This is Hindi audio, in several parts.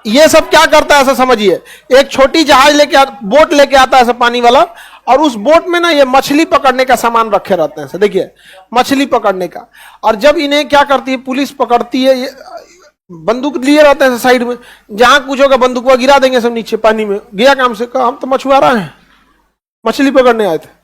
ये सब क्या करता है ऐसा समझिए, एक छोटी जहाज लेके बोट लेके आता है ऐसा पानी वाला, और उस बोट में ना ये मछली पकड़ने का सामान रखे रहते हैं, देखिए मछली पकड़ने का। और जब इन्हें क्या करती है पुलिस पकड़ती है, ये बंदूक लिए रहते हैं साइड में, जहां कुछ होगा बंदूक को गिरा देंगे सब नीचे पानी में। गया काम से, कहा हम तो मछुआरा हैं, मछली पकड़ने आए थे।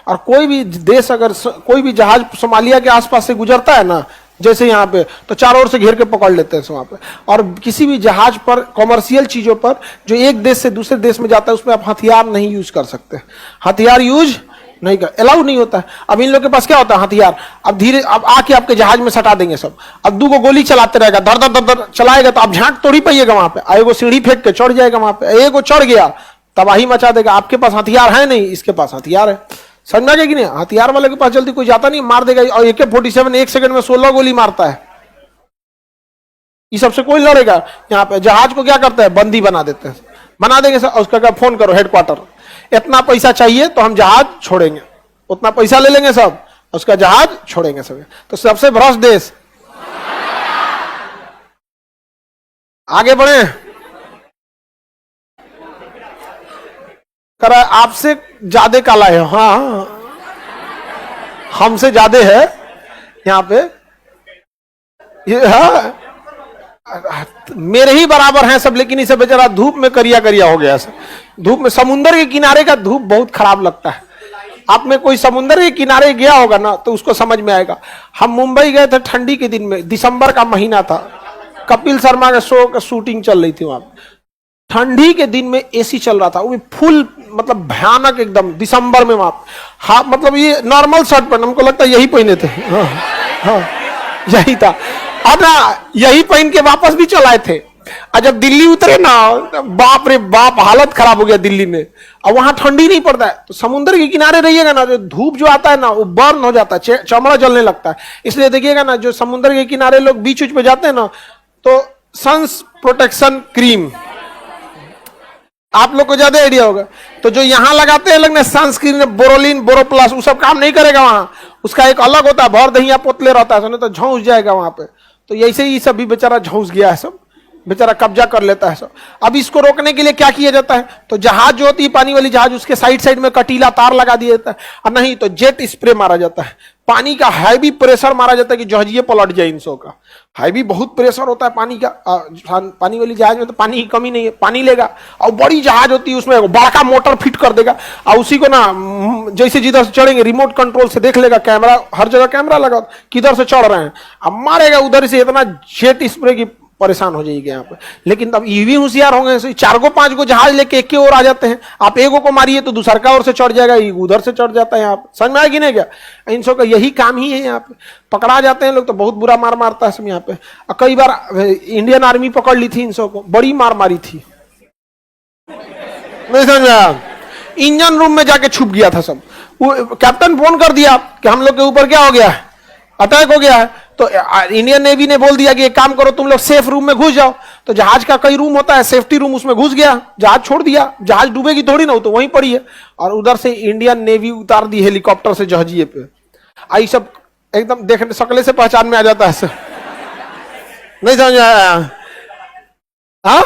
और कोई भी देश अगर कोई भी जहाज सोमालिया के आसपास से गुजरता है ना, जैसे यहाँ पे, तो चारों ओर से घेर के पकड़ लेते हैं वहां पे। और किसी भी जहाज पर, कॉमर्शियल चीजों पर जो एक देश से दूसरे देश में जाता है, उसमें आप हथियार नहीं यूज कर सकते, हथियार यूज नहीं कर, अलाउ नहीं होता है। अब इन लोग के पास क्या होता है हथियार, अब धीरे अब आके आपके जहाज में सटा देंगे सब। अब 2 को गोली चलाते रहेगा, दर दर दर दर चलाएगा, तो आप झांक तोड़ी पाइएगा वहां पे, आएगो सीढ़ी फेंक के चढ़ जाएगा वहां पे, एगो चढ़ गया तबाही मचा देगा। आपके पास हथियार है नहीं, इसके पास हथियार है, समझ में आ गया कि नहीं। हथियार वाले के पास जल्दी कोई जाता नहीं, मार देगा। और AK-47 1 सेकंड में 16 गोली मारता है, ये सबसे कोई लड़ेगा। यहाँ पे जहाज को क्या करते हैं, बंदी बना देते हैं, बना देंगे सर, उसका क्या फोन करो हेडक्वार्टर, इतना पैसा चाहिए तो हम जहाज छोड़ेंगे, उतना पैसा ले लेंगे सब, उसका जहाज छोड़ेंगे सब। तो सबसे भ्रष्ट देश, आगे बढ़े। करा आपसे ज्यादा काला है, हाँ हमसे ज्यादा है यहाँ पे, ये हाँ मेरे ही बराबर हैं सब, लेकिन इसे बेचारा धूप में करिया करिया हो गया सब। धूप में, समुंदर के किनारे का धूप बहुत खराब लगता है। आप में कोई समुंदर के किनारे गया होगा ना तो उसको समझ में आएगा। हम मुंबई गए थे ठंडी के दिन में, दिसंबर का महीना था, कपिल शर्मा के शो का शूटिंग चल रही थी वहां। ठंडी के दिन में AC चल रहा था, वो फुल मतलब भयानक एकदम, दिसंबर में वहां। हाँ मतलब ये नॉर्मल शर्ट पहन, हमको लगता है यही पहने थे, हाँ, हाँ यही था। और ना यही पहन के वापस भी चलाए थे। और जब दिल्ली उतरे ना, बाप रे बाप हालत खराब हो गया दिल्ली में। और वहां ठंडी नहीं पड़ता है, तो समुद्र के किनारे रहिएगा ना, जो धूप जो आता है ना वो बर्न हो जाता है, चमड़ा जलने लगता है। इसलिए देखिएगा ना, जो समुद्र के किनारे लोग बीच पे जाते हैं ना, तो सन्स प्रोटेक्शन क्रीम आप लोग को ज्यादा आइडिया होगा। तो जो यहां लगाते हैं लोग ना सनस्क्रीन, बोरोलिन, बोरोप्लस, वो सब काम नहीं करेगा वहां, उसका एक अलग होता है, भर दहिया पोतले रहता है, तो झौंस जाएगा वहां पे। तो ऐसे ही सब भी बेचारा झौंस गया है, सब बेचारा कब्जा कर लेता है सब। अब इसको रोकने के लिए क्या किया जाता है, तो जहाज जो होती है पानी वाली जहाज, उसके साइड साइड में कटीला तार लगा दिया जाता है, और नहीं तो जेट स्प्रे मारा जाता है, पानी का हैवी प्रेशर मारा जाता है कि जहाजिए पलट जाए इन सब का। हैवी बहुत प्रेशर होता है पानी का, पानी वाली जहाज में तो पानी की कमी नहीं है, पानी लेगा। और बड़ी जहाज होती है उसमें बड़ा मोटर फिट कर देगा, और उसी को ना जैसे जिधर से चढ़ेंगे रिमोट कंट्रोल से देख लेगा, कैमरा हर जगह कैमरा लगा, किधर से चढ़ रहे हैं, अब मारेगा उधर से, इतना जेट स्प्रे की परेशान हो जाएगी यहाँ पे। लेकिन तब ये भी होशियार होंगे, 4-5 को जहाज लेके एक ओर आ जाते हैं, आप एगो को मारिए तो दूसर का ओर से चढ़ जाएगा, उधर से चढ़ जाता है। यहाँ पे समझ में आएगी नहीं क्या, इन सब का यही काम ही है। यहाँ पे पकड़ा जाते हैं लोग तो बहुत बुरा मार मारता है सब यहाँ पे। कई बार इंडियन आर्मी पकड़ ली थी इन सब को, बड़ी मार मारी थी, नहीं समझा। इंजन रूम में जाके छुप गया था सब, कैप्टन फोन कर दिया कि हम लोग के ऊपर क्या हो गया है, अटैक हो गया है। तो इंडियन नेवी ने बोल दिया कि एक काम करो, तुम लोग सेफ रूम में घुस जाओ। तो जहाज का कई रूम होता है, सेफ्टी रूम, उसमें घुस गया, जहाज छोड़ दिया, जहाज डूबेगी थोड़ी ना, तो वहीं पड़ी है। और उधर से इंडियन नेवी उतार दी हेलीकॉप्टर से जहाजिए पे। आई सब एकदम देखने शकले से पहचान में आ जाता है सर, नहीं समझ आया। हाँ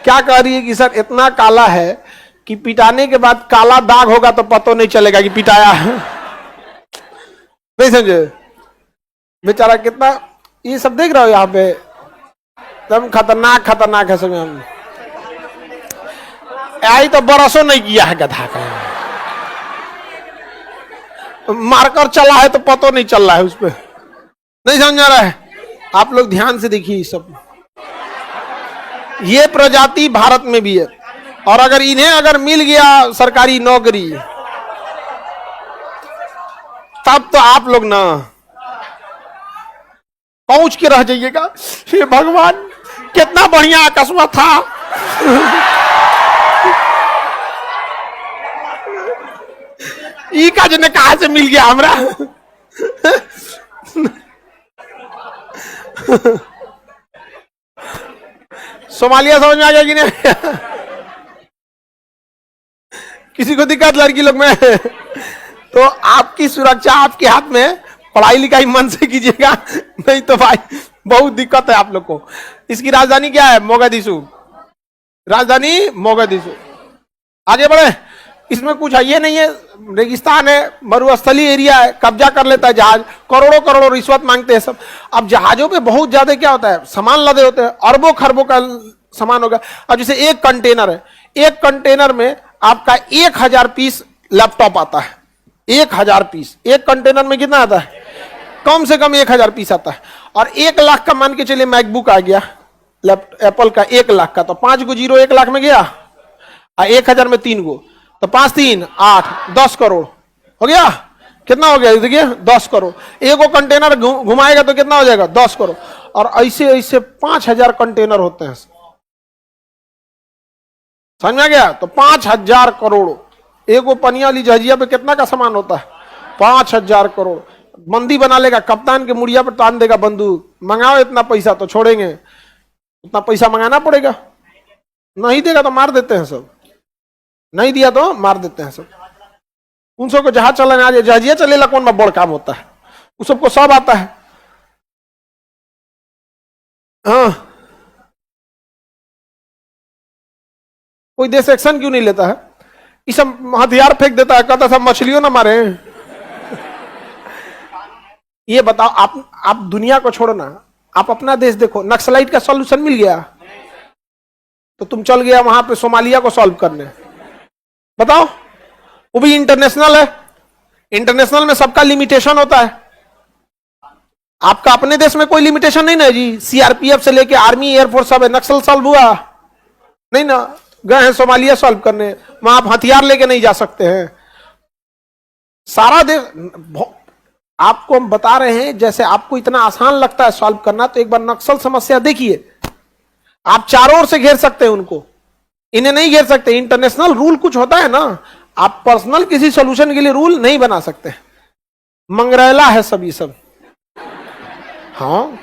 क्या कह रही है कि सर इतना काला है कि पिटाने के बाद काला दाग होगा तो पता नहीं चलेगा कि पिटाया है, नहीं समझे। बेचारा कितना, ये सब देख रहे हो यहाँ पे, एकदम खतरनाक खतरनाक है सब। हम आई तो बरसों नहीं किया है गधा का, मारकर चला है तो पता नहीं चल रहा है उस पर, नहीं समझ आ रहा है। आप लोग ध्यान से देखिए, सब ये प्रजाति भारत में भी है। और अगर इन्हें अगर मिल गया सरकारी नौकरी, तब तो आप लोग ना पहुंच के रह जाइएगा, हे भगवान कितना बढ़िया अकस्मात था। ई का जने कहां से मिल गया हमरा। सोमालिया समझ में आ गया कि नहीं? किसी को दिक्कत लड़की लोग में? तो आपकी सुरक्षा आपके हाथ में, पढ़ाई लिखाई मन से कीजिएगा, नहीं तो भाई बहुत दिक्कत है आप लोग को। इसकी राजधानी क्या है? मोगादिशु, राजधानी मोगादिशु। आगे बढ़े, इसमें कुछ है ये नहीं है, रेगिस्तान है, मरुस्थली एरिया है, कब्जा कर लेता है जहाज, करोड़ों करोड़ों रिश्वत मांगते हैं सब। अब जहाजों पे बहुत ज्यादा क्या होता है, सामान लदे होते हैं, अरबों खरबों का सामान होगा। अब जैसे एक कंटेनर है, एक कंटेनर में आपका 1000 पीस लैपटॉप आता है, 1000 पीस। एक कंटेनर में कितना आता है? कम से कम 1000 पीस आता है। और 1 लाख का मान के चलिए मैकबुक आ गया एप्पल का, 1 लाख का, तो 5 गो जीरो 1 लाख में गया, 1000 में 3 गो, तो 5 3 8 10 करोड़ हो गया। कितना हो गया देखिए, 10 करोड़। एक कंटेनर घुमाएगा तो कितना हो जाएगा? 10 करोड़। और ऐसे ऐसे 5000 कंटेनर होते हैं, समझ में आ गया? तो 5000 करोड़। एक वो पनिया वाली जहाजिया पे कितना का सामान होता है? 5000 करोड़। मंदी बना लेगा, कप्तान के मुड़िया पर तान देगा बंदूक, मंगाओ इतना पैसा तो छोड़ेंगे, उतना पैसा मंगाना पड़ेगा, नहीं देगा तो मार देते हैं सब, नहीं दिया तो मार देते हैं सब। उन सबको जहाज चलाने आ जाए, जहाजिया चलेला कौन बड़ काम होता है, उस सबको सब आता है। हाँ, कोई देश एक्शन क्यों नहीं लेता है? ये सब हथियार फेंक देता है, कहता सब मछलियों ना मारे। ये बताओ, आप दुनिया को छोड़ो ना, आप अपना देश देखो, नक्सलाइट का सॉल्यूशन मिल गया तो तुम चल गया वहां पे सोमालिया को सॉल्व करने, बताओ। वो भी इंटरनेशनल है, इंटरनेशनल में सबका लिमिटेशन होता है। आपका अपने देश में कोई लिमिटेशन नहीं ना जी, सीआरपीएफ से लेके आर्मी एयरफोर्स सब है, नक्सल सॉल्व हुआ नहीं ना, गए हैं सोमालिया सॉल्व करने, वहां आप हथियार लेके नहीं जा सकते हैं। सारा देश, आपको हम बता रहे हैं, जैसे आपको इतना आसान लगता है सॉल्व करना, तो एक बार नक्सल समस्या देखिए, आप चारों ओर से घेर सकते हैं उनको, इन्हें नहीं घेर सकते। इंटरनेशनल रूल कुछ होता है ना, आप पर्सनल किसी सॉल्यूशन के लिए रूल नहीं बना सकते। मंगरेला है सब ये सब। हाँ,